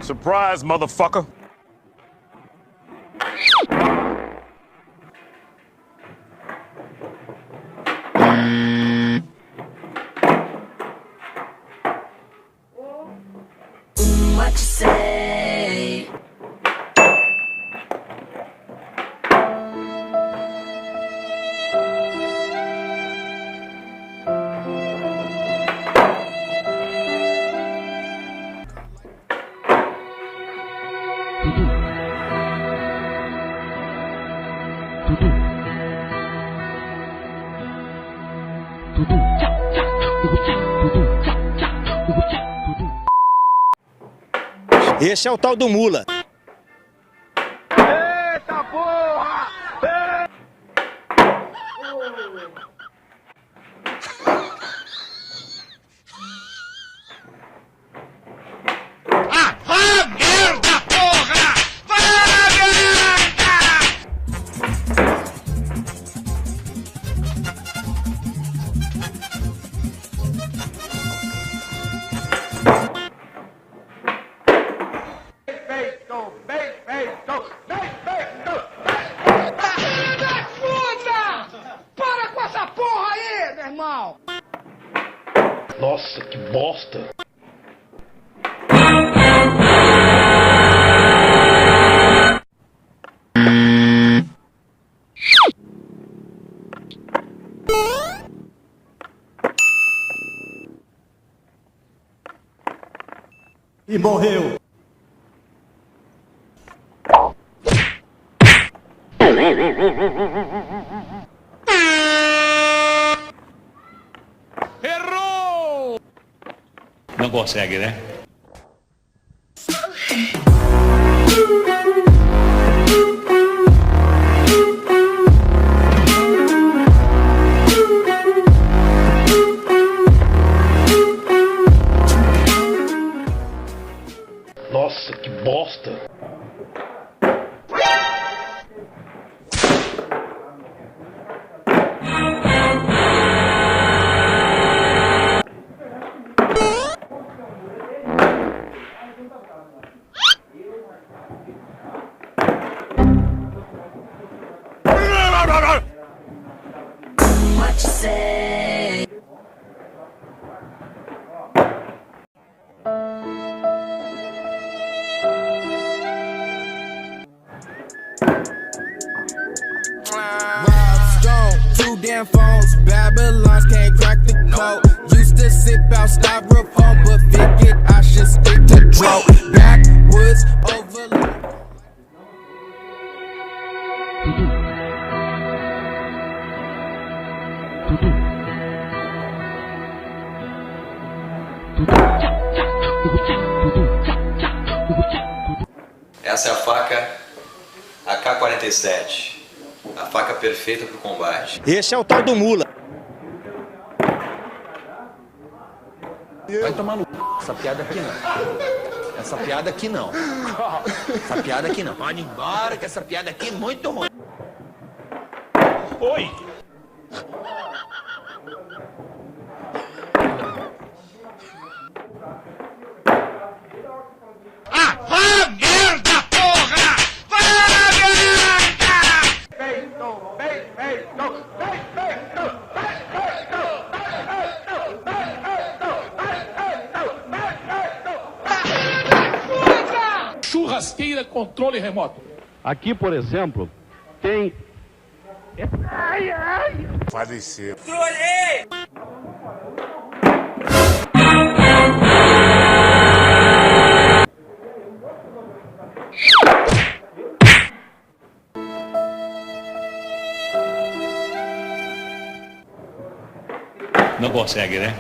Surprise, motherfucker. What you say? Esse é o tal do mula. Eita porra! Merda, porra! Vá, merda! Filho da puta! Para com essa porra aí, meu irmão! Nossa, que bosta! E morreu. Errou! Não consegue, né? Nossa, que bosta! What you say? Rob Stone, 2 damn phones, Babylons can't crack the code. Used to sip out styrofoam, but figured I should stick to dro. Backwoods overload. Essa é a faca AK-47, a faca perfeita para o combate. Esse é o tal do mula. Vai tomar no c... Essa piada aqui não. Essa piada aqui não. Essa piada aqui não. Pode ir embora que essa piada aqui é muito ruim. Oi! Vá, merda, porra! Vá, merda! Churrasqueira controle remoto. Aqui, por exemplo, tem Faleceu. Não consegue, né?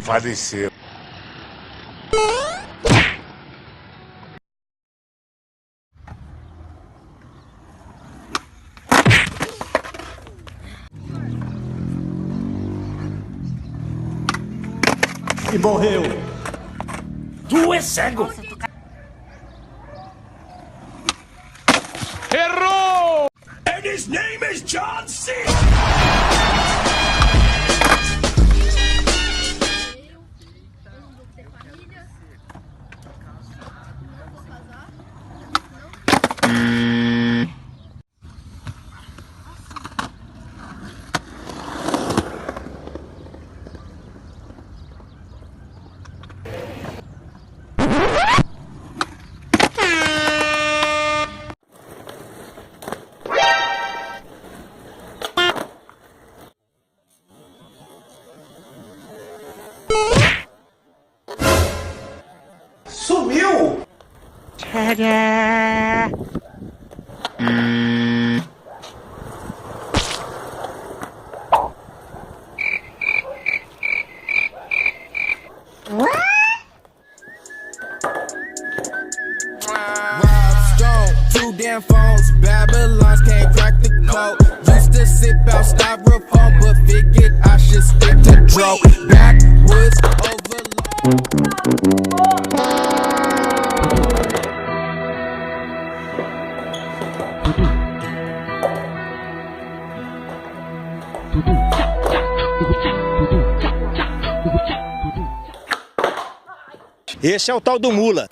Faleceu. E morreu. Tu é cego! Sumiu! Rob Stone, 2 damn phones. Babylons can't crack the code. Used to sip out styrofoam, but figured I should stick to dro. Backwoods overload. Esse é o tal do mula.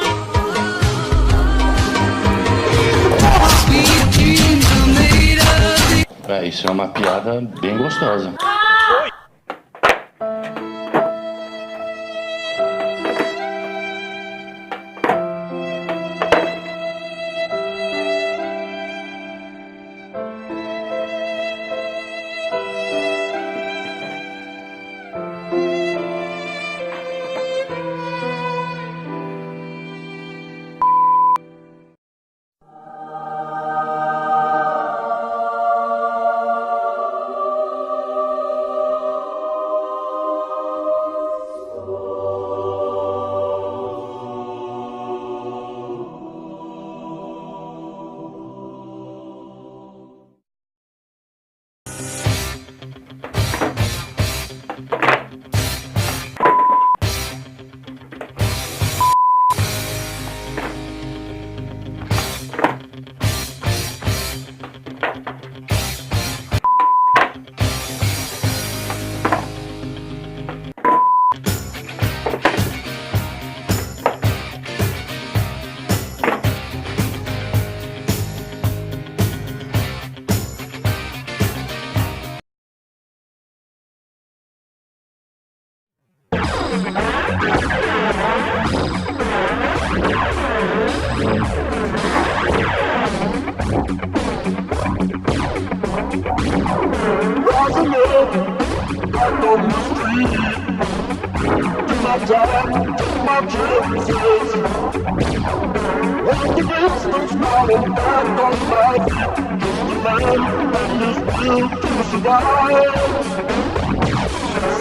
Isso é uma piada bem gostosa.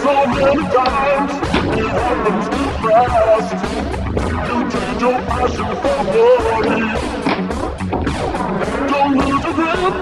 So many times it happens too fast. You trade your passion for money. Don't lose your grip.